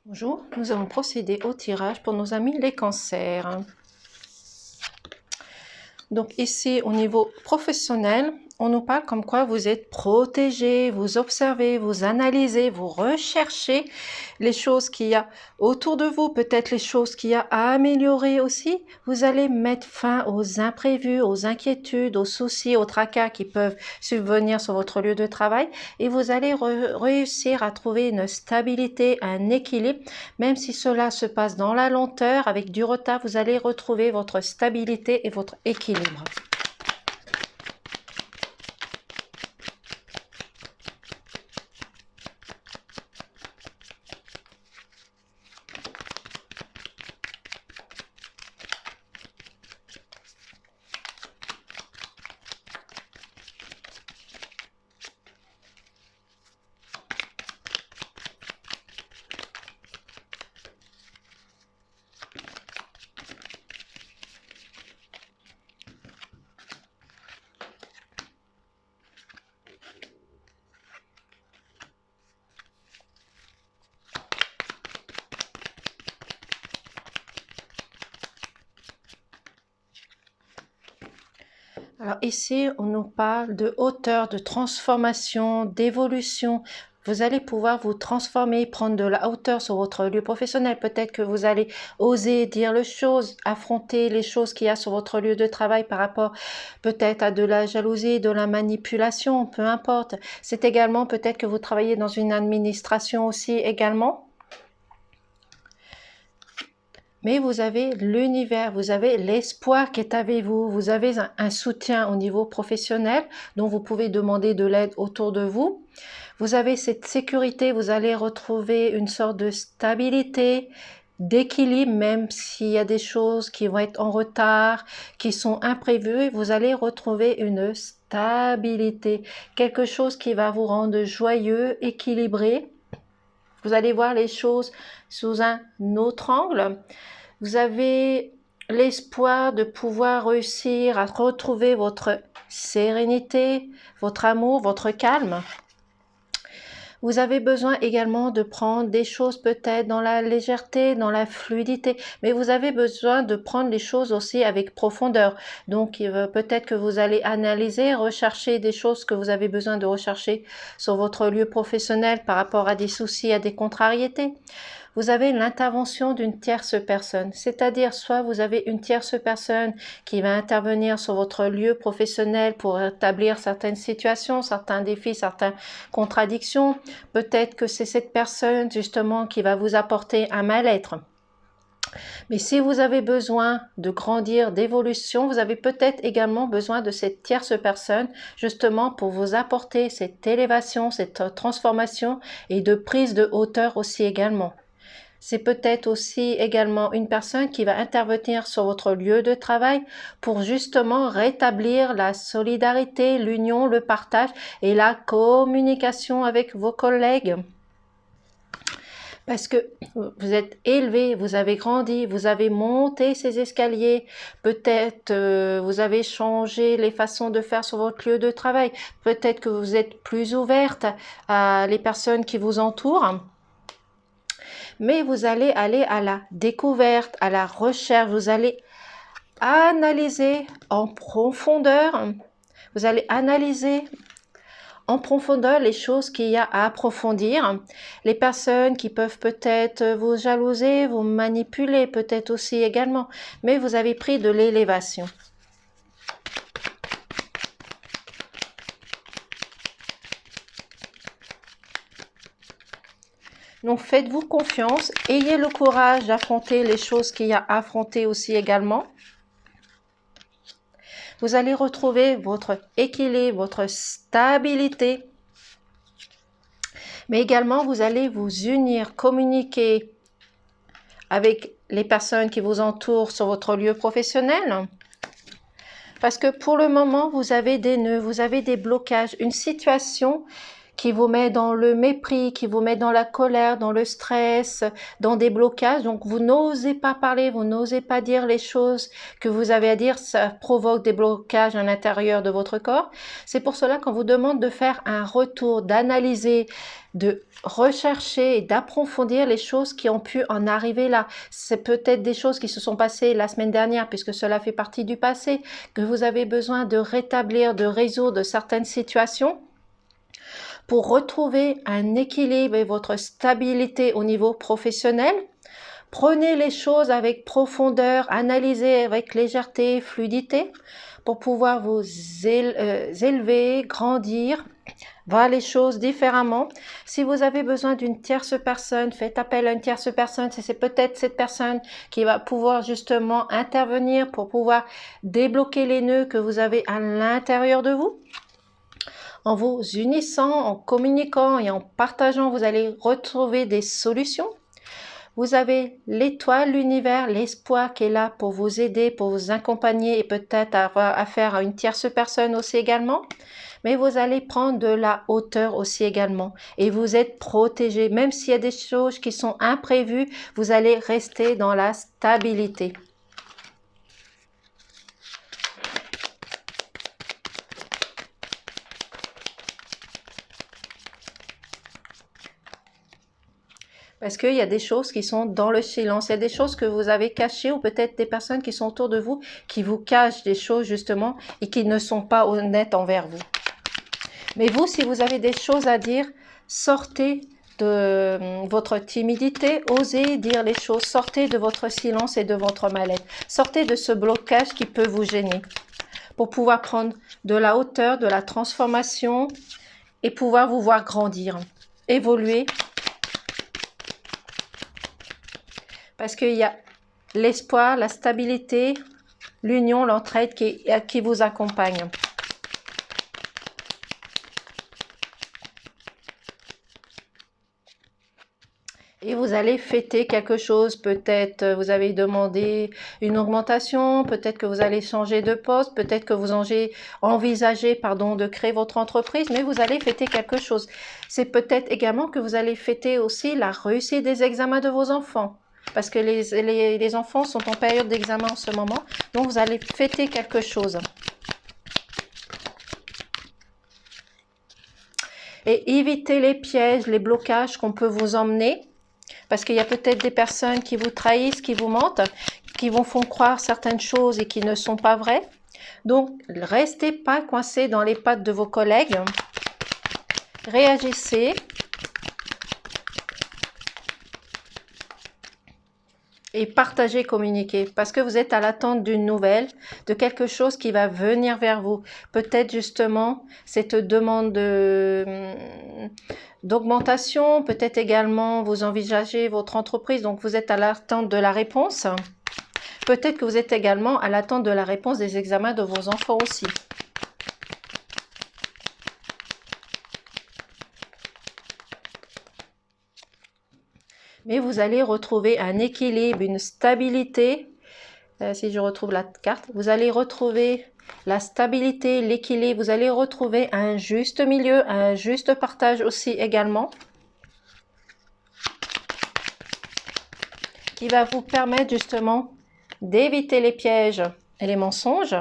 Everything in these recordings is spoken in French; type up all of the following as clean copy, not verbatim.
Bonjour, nous allons procéder au tirage pour nos amis les cancers. Donc ici, au niveau professionnel, on nous parle comme quoi vous êtes protégé, vous observez, vous analysez, vous recherchez les choses qu'il y a autour de vous, peut-être les choses qu'il y a à améliorer aussi. Vous allez mettre fin aux imprévus, aux inquiétudes, aux soucis, aux tracas qui peuvent subvenir sur votre lieu de travail et vous allez réussir à trouver une stabilité, un équilibre. Même si cela se passe dans la lenteur, avec du retard, vous allez retrouver votre stabilité et votre équilibre. Alors ici, on nous parle de hauteur, de transformation, d'évolution. Vous allez pouvoir vous transformer, prendre de la hauteur sur votre lieu professionnel. Peut-être que vous allez oser dire les choses, affronter les choses qu'il y a sur votre lieu de travail par rapport peut-être à de la jalousie, de la manipulation, peu importe. C'est également peut-être que vous travaillez dans une administration aussi également. Mais vous avez l'univers, vous avez l'espoir qui est avec vous, vous avez un soutien au niveau professionnel dont vous pouvez demander de l'aide autour de vous. Vous avez cette sécurité, vous allez retrouver une sorte de stabilité, d'équilibre, même s'il y a des choses qui vont être en retard, qui sont imprévues, vous allez retrouver une stabilité, quelque chose qui va vous rendre joyeux, équilibré. Vous allez voir les choses sous un autre angle. Vous avez l'espoir de pouvoir réussir à retrouver votre sérénité, votre amour, votre calme. Vous avez besoin également de prendre des choses peut-être dans la légèreté, dans la fluidité, mais vous avez besoin de prendre les choses aussi avec profondeur. Donc peut-être que vous allez analyser, rechercher des choses que vous avez besoin de rechercher sur votre lieu professionnel par rapport à des soucis, à des contrariétés. Vous avez l'intervention d'une tierce personne, c'est-à-dire soit vous avez une tierce personne qui va intervenir sur votre lieu professionnel pour établir certaines situations, certains défis, certaines contradictions. Peut-être que c'est cette personne justement qui va vous apporter un mal-être. Mais si vous avez besoin de grandir, d'évolution, vous avez peut-être également besoin de cette tierce personne justement pour vous apporter cette élévation, cette transformation et de prise de hauteur aussi également. C'est peut-être aussi également une personne qui va intervenir sur votre lieu de travail pour justement rétablir la solidarité, l'union, le partage et la communication avec vos collègues. Parce que vous êtes élevé, vous avez grandi, vous avez monté ces escaliers, peut-être vous avez changé les façons de faire sur votre lieu de travail, peut-être que vous êtes plus ouverte à les personnes qui vous entourent. Mais vous allez aller à la découverte, à la recherche, vous allez analyser en profondeur, vous allez analyser en profondeur les choses qu'il y a à approfondir, les personnes qui peuvent peut-être vous jalouser, vous manipuler peut-être aussi également, mais vous avez pris de l'élévation. Donc faites-vous confiance, ayez le courage d'affronter les choses qu'il y a à affronter aussi également. Vous allez retrouver votre équilibre, votre stabilité. Mais également, vous allez vous unir, communiquer avec les personnes qui vous entourent sur votre lieu professionnel. Parce que pour le moment, vous avez des nœuds, vous avez des blocages, une situation qui vous met dans le mépris, qui vous met dans la colère, dans le stress, dans des blocages. Donc vous n'osez pas parler, vous n'osez pas dire les choses que vous avez à dire, ça provoque des blocages à l'intérieur de votre corps. C'est pour cela qu'on vous demande de faire un retour, d'analyser, de rechercher et d'approfondir les choses qui ont pu en arriver là. C'est peut-être des choses qui se sont passées la semaine dernière, puisque cela fait partie du passé, que vous avez besoin de rétablir, de résoudre certaines situations pour retrouver un équilibre et votre stabilité au niveau professionnel. Prenez les choses avec profondeur, analysez avec légèreté, fluidité, pour pouvoir vous élever, grandir, voir les choses différemment. Si vous avez besoin d'une tierce personne, faites appel à une tierce personne. C'est peut-être cette personne qui va pouvoir justement intervenir pour pouvoir débloquer les nœuds que vous avez à l'intérieur de vous. En vous unissant, en communiquant et en partageant, vous allez retrouver des solutions. Vous avez l'étoile, l'univers, l'espoir qui est là pour vous aider, pour vous accompagner et peut-être avoir affaire à une tierce personne aussi également. Mais vous allez prendre de la hauteur aussi également et vous êtes protégé. Même s'il y a des choses qui sont imprévues, vous allez rester dans la stabilité. Parce qu'il y a des choses qui sont dans le silence, il y a des choses que vous avez cachées ou peut-être des personnes qui sont autour de vous qui vous cachent des choses justement et qui ne sont pas honnêtes envers vous. Mais vous, si vous avez des choses à dire, sortez de votre timidité, osez dire les choses, sortez de votre silence et de votre mal-être. Sortez de ce blocage qui peut vous gêner pour pouvoir prendre de la hauteur, de la transformation et pouvoir vous voir grandir, évoluer. Parce qu'il y a l'espoir, la stabilité, l'union, l'entraide qui vous accompagne. Et vous allez fêter quelque chose, peut-être vous avez demandé une augmentation, peut-être que vous allez changer de poste, peut-être que vous envisagez de créer votre entreprise, mais vous allez fêter quelque chose. C'est peut-être également que vous allez fêter aussi la réussite des examens de vos enfants. Parce que les enfants sont en période d'examen en ce moment, donc vous allez fêter quelque chose. Et évitez les pièges, les blocages qu'on peut vous emmener, parce qu'il y a peut-être des personnes qui vous trahissent, qui vous mentent, qui vous font croire certaines choses et qui ne sont pas vraies. Donc, restez pas coincés dans les pattes de vos collègues. Réagissez. Et partagez, communiquez, parce que vous êtes à l'attente d'une nouvelle, de quelque chose qui va venir vers vous. Peut-être justement cette demande d'augmentation, peut-être également vous envisagez votre entreprise, donc vous êtes à l'attente de la réponse. Peut-être que vous êtes également à l'attente de la réponse des examens de vos enfants aussi. Mais vous allez retrouver un équilibre, une stabilité. Si je retrouve la carte, vous allez retrouver la stabilité, l'équilibre. Vous allez retrouver un juste milieu, un juste partage aussi également. Qui va vous permettre justement d'éviter les pièges et les mensonges.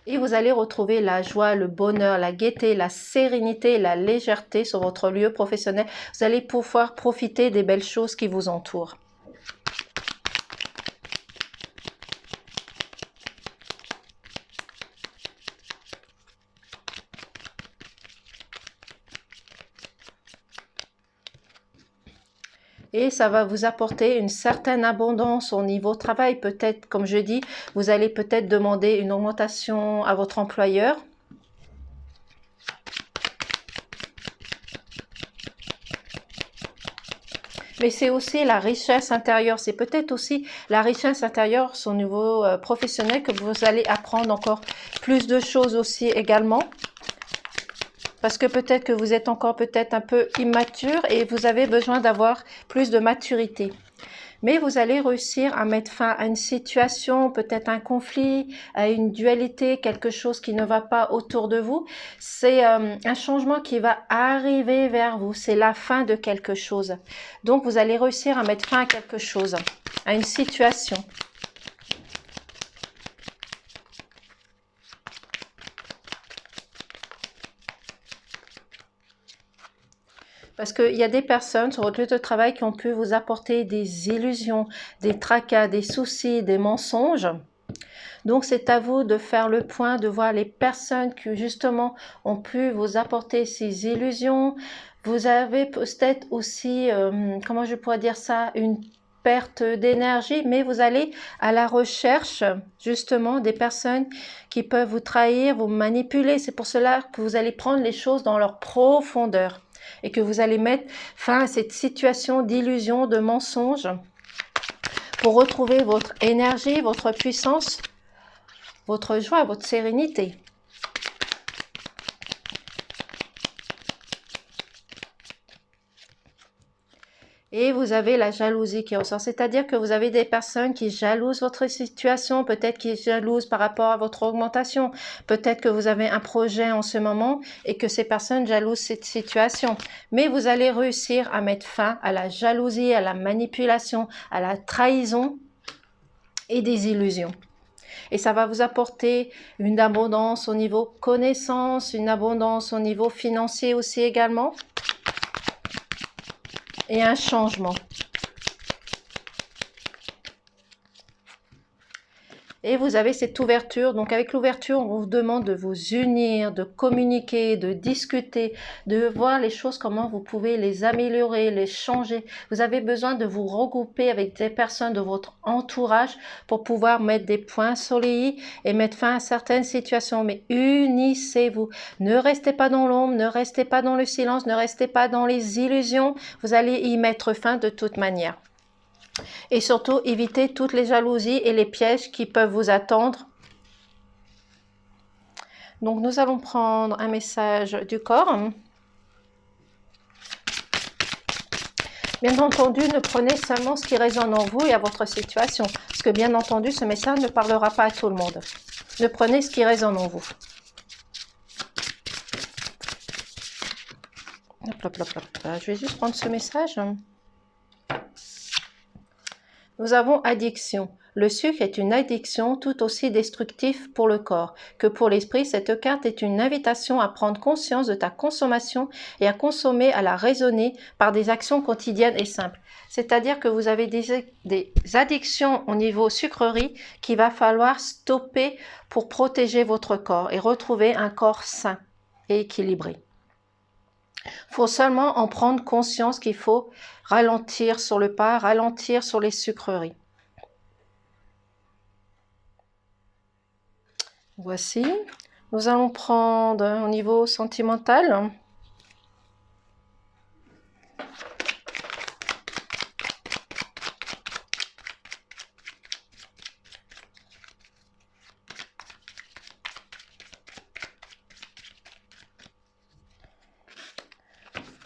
Et vous allez retrouver la joie, le bonheur, la gaieté, la sérénité, la légèreté sur votre lieu professionnel. Vous allez pouvoir profiter des belles choses qui vous entourent. Et ça va vous apporter une certaine abondance au niveau travail. Peut-être, comme je dis, vous allez peut-être demander une augmentation à votre employeur. Mais c'est aussi la richesse intérieure. C'est peut-être aussi la richesse intérieure au niveau professionnel que vous allez apprendre encore plus de choses aussi également. Parce que peut-être que vous êtes encore peut-être un peu immature et vous avez besoin d'avoir plus de maturité. Mais vous allez réussir à mettre fin à une situation, peut-être un conflit, à une dualité, quelque chose qui ne va pas autour de vous. C'est un changement qui va arriver vers vous. C'est la fin de quelque chose. Donc, vous allez réussir à mettre fin à quelque chose, à une situation. Parce qu'il y a des personnes sur votre lieu de travail qui ont pu vous apporter des illusions, des tracas, des soucis, des mensonges. Donc, c'est à vous de faire le point, de voir les personnes qui, justement, ont pu vous apporter ces illusions. Vous avez peut-être aussi, comment je pourrais dire ça, une perte d'énergie, mais vous allez à la recherche, justement, des personnes qui peuvent vous trahir, vous manipuler. C'est pour cela que vous allez prendre les choses dans leur profondeur et que vous allez mettre fin à cette situation d'illusion, de mensonge pour retrouver votre énergie, votre puissance, votre joie, votre sérénité. Et vous avez la jalousie qui ressort, c'est-à-dire que vous avez des personnes qui jalousent votre situation, peut-être qui jalousent par rapport à votre augmentation, peut-être que vous avez un projet en ce moment et que ces personnes jalousent cette situation. Mais vous allez réussir à mettre fin à la jalousie, à la manipulation, à la trahison et des illusions. Et ça va vous apporter une abondance au niveau connaissance, une abondance au niveau financier aussi également. Et un changement. Et vous avez cette ouverture. Donc avec l'ouverture, on vous demande de vous unir, de communiquer, de discuter, de voir les choses, comment vous pouvez les améliorer, les changer. Vous avez besoin de vous regrouper avec des personnes de votre entourage pour pouvoir mettre des points sur les i et mettre fin à certaines situations. Mais unissez-vous. Ne restez pas dans l'ombre, ne restez pas dans le silence, ne restez pas dans les illusions. Vous allez y mettre fin de toute manière. Et surtout, évitez toutes les jalousies et les pièges qui peuvent vous attendre. Donc, nous allons prendre un message du corps. Bien entendu, ne prenez seulement ce qui résonne en vous et à votre situation. Parce que, bien entendu, ce message ne parlera pas à tout le monde. Ne prenez ce qui résonne en vous. Hop, hop, hop, hop. Je vais juste prendre ce message. Nous avons addiction. Le sucre est une addiction tout aussi destructive pour le corps que pour l'esprit. Cette carte est une invitation à prendre conscience de ta consommation et à consommer, à la raisonner par des actions quotidiennes et simples. C'est-à-dire que vous avez des addictions au niveau sucrerie qu'il va falloir stopper pour protéger votre corps et retrouver un corps sain et équilibré. Il faut seulement en prendre conscience qu'il faut ralentir sur le pas, ralentir sur les sucreries. Voici. Nous allons prendre au niveau sentimental.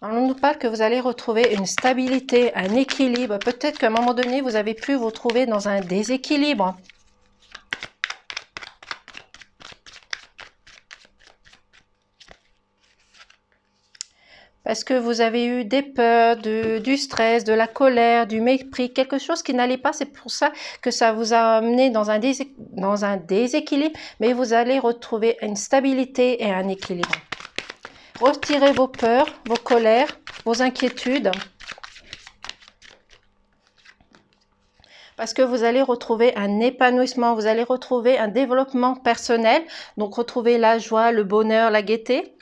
On nous parle que vous allez retrouver une stabilité, un équilibre. Peut-être qu'à un moment donné, vous avez pu vous trouver dans un déséquilibre. Parce que vous avez eu des peurs, du stress, de la colère, du mépris, quelque chose qui n'allait pas. C'est pour ça que ça vous a amené dans un déséquilibre. Mais vous allez retrouver une stabilité et un équilibre. Retirez vos peurs, vos colères, vos inquiétudes. Parce que vous allez retrouver un épanouissement, vous allez retrouver un développement personnel. Donc, retrouver la joie, le bonheur, la gaieté.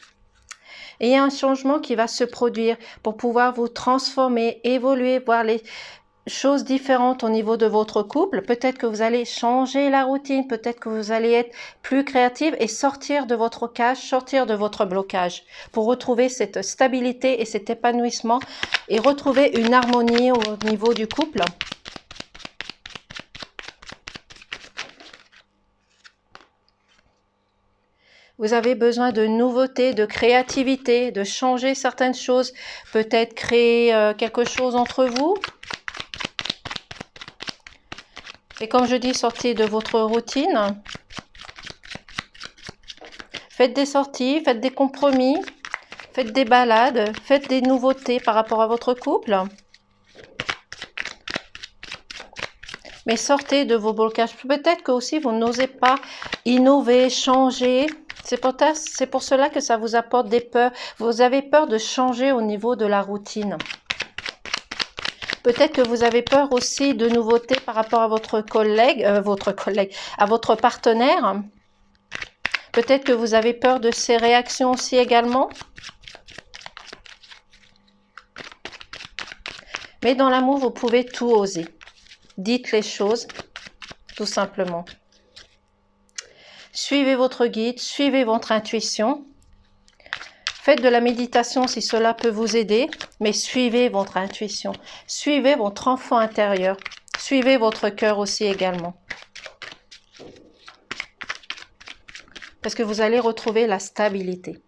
Et il y a un changement qui va se produire pour pouvoir vous transformer, évoluer, voir les choses différentes au niveau de votre couple. Peut-être que vous allez changer la routine, peut-être que vous allez être plus créative et sortir de votre cage, sortir de votre blocage pour retrouver cette stabilité et cet épanouissement et retrouver une harmonie au niveau du couple. Vous avez besoin de nouveautés, de créativité, de changer certaines choses, peut-être créer quelque chose entre vous. Et comme je dis, sortez de votre routine. Faites des sorties, faites des compromis, faites des balades, faites des nouveautés par rapport à votre couple. Mais sortez de vos blocages. Peut-être que aussi vous n'osez pas innover, changer. C'est pour cela que ça vous apporte des peurs. Vous avez peur de changer au niveau de la routine. Peut-être que vous avez peur aussi de nouveautés par rapport à votre collègue, à votre partenaire. Peut-être que vous avez peur de ses réactions aussi également. Mais dans l'amour, vous pouvez tout oser. Dites les choses, tout simplement. Suivez votre guide, suivez votre intuition. Faites de la méditation si cela peut vous aider, mais suivez votre intuition. Suivez votre enfant intérieur. Suivez votre cœur aussi également. Parce que vous allez retrouver la stabilité.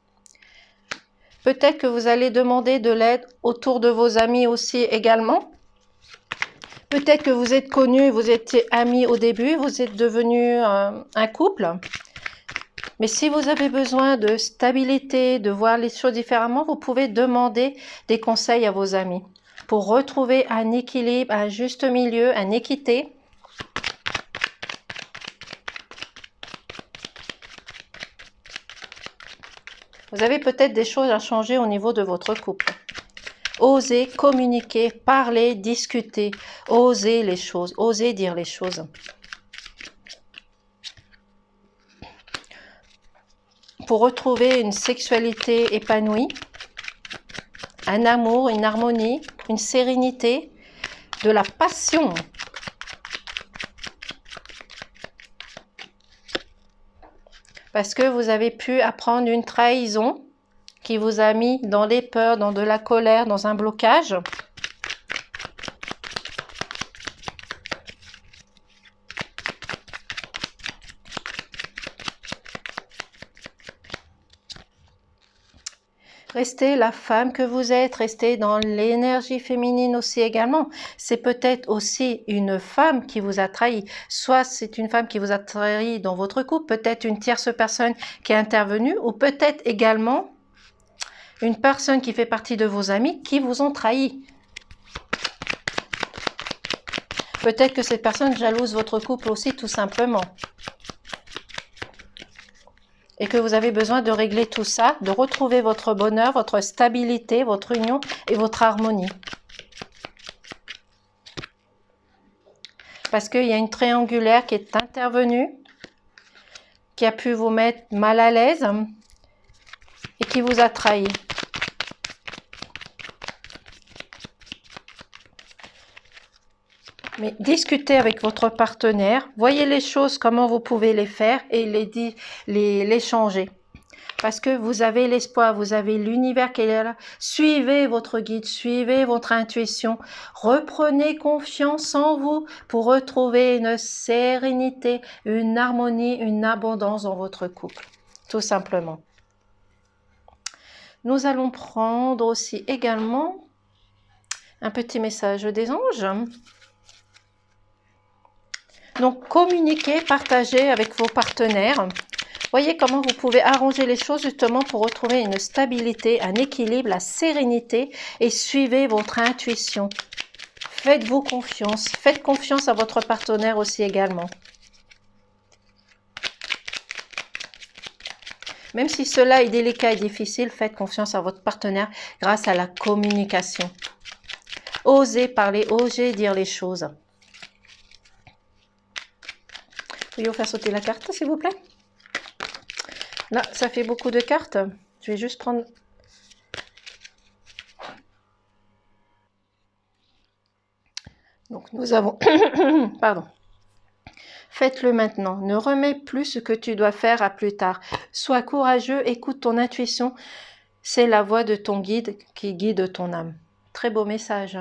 Peut-être que vous allez demander de l'aide autour de vos amis aussi également. Peut-être que vous êtes connus, vous étiez amis au début, vous êtes devenus un couple. Mais si vous avez besoin de stabilité, de voir les choses différemment, vous pouvez demander des conseils à vos amis pour retrouver un équilibre, un juste milieu, une équité. Vous avez peut-être des choses à changer au niveau de votre couple. Osez communiquer, parler, discuter. Osez les choses, osez dire les choses. Pour retrouver une sexualité épanouie, un amour, une harmonie, une sérénité, de la passion. Parce que vous avez pu apprendre une trahison qui vous a mis dans des peurs, dans de la colère, dans un blocage. Restez la femme que vous êtes, restez dans l'énergie féminine aussi également. C'est peut-être aussi une femme qui vous a trahi. Soit c'est une femme qui vous a trahi dans votre couple, peut-être une tierce personne qui est intervenue, ou peut-être également une personne qui fait partie de vos amis qui vous ont trahi. Peut-être que cette personne jalouse votre couple aussi tout simplement. Et que vous avez besoin de régler tout ça, de retrouver votre bonheur, votre stabilité, votre union et votre harmonie. Parce qu'il y a une triangulaire qui est intervenue, qui a pu vous mettre mal à l'aise et qui vous a trahi. Mais discutez avec votre partenaire, voyez les choses, comment vous pouvez les faire et les changer. Parce que vous avez l'espoir, vous avez l'univers qui est là. Suivez votre guide, suivez votre intuition. Reprenez confiance en vous pour retrouver une sérénité, une harmonie, une abondance dans votre couple. Tout simplement. Nous allons prendre aussi également un petit message des anges. Donc, communiquez, partagez avec vos partenaires. Voyez comment vous pouvez arranger les choses justement pour retrouver une stabilité, un équilibre, la sérénité et suivez votre intuition. Faites-vous confiance. Faites confiance à votre partenaire aussi également. Même si cela est délicat et difficile, faites confiance à votre partenaire grâce à la communication. Osez parler, osez dire les choses. Pouvez-vous faire sauter la carte, s'il vous plaît? Là, ça fait beaucoup de cartes. Je vais juste prendre... Donc, nous avons... Pardon. Faites-le maintenant. Ne remets plus ce que tu dois faire à plus tard. Sois courageux, écoute ton intuition. C'est la voix de ton guide qui guide ton âme. Très beau message.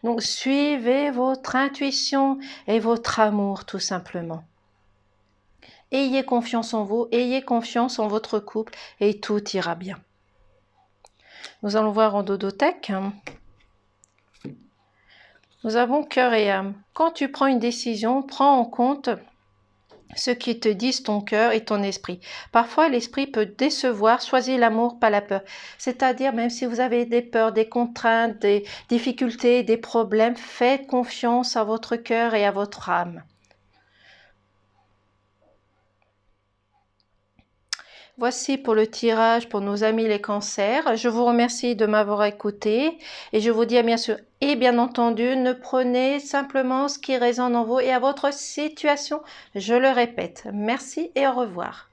Donc, suivez votre intuition et votre amour, tout simplement. Ayez confiance en vous, ayez confiance en votre couple et tout ira bien. Nous allons voir en dodothèque. Nous avons cœur et âme. Quand tu prends une décision, prends en compte ce qui te disent ton cœur et ton esprit. Parfois, l'esprit peut décevoir. Choisis l'amour, pas la peur. C'est-à-dire, même si vous avez des peurs, des contraintes, des difficultés, des problèmes, faites confiance à votre cœur et à votre âme. Voici pour le tirage pour nos amis les cancers. Je vous remercie de m'avoir écouté et je vous dis à bien sûr et bien entendu, ne prenez simplement ce qui résonne en vous et à votre situation. Je le répète. Merci et au revoir.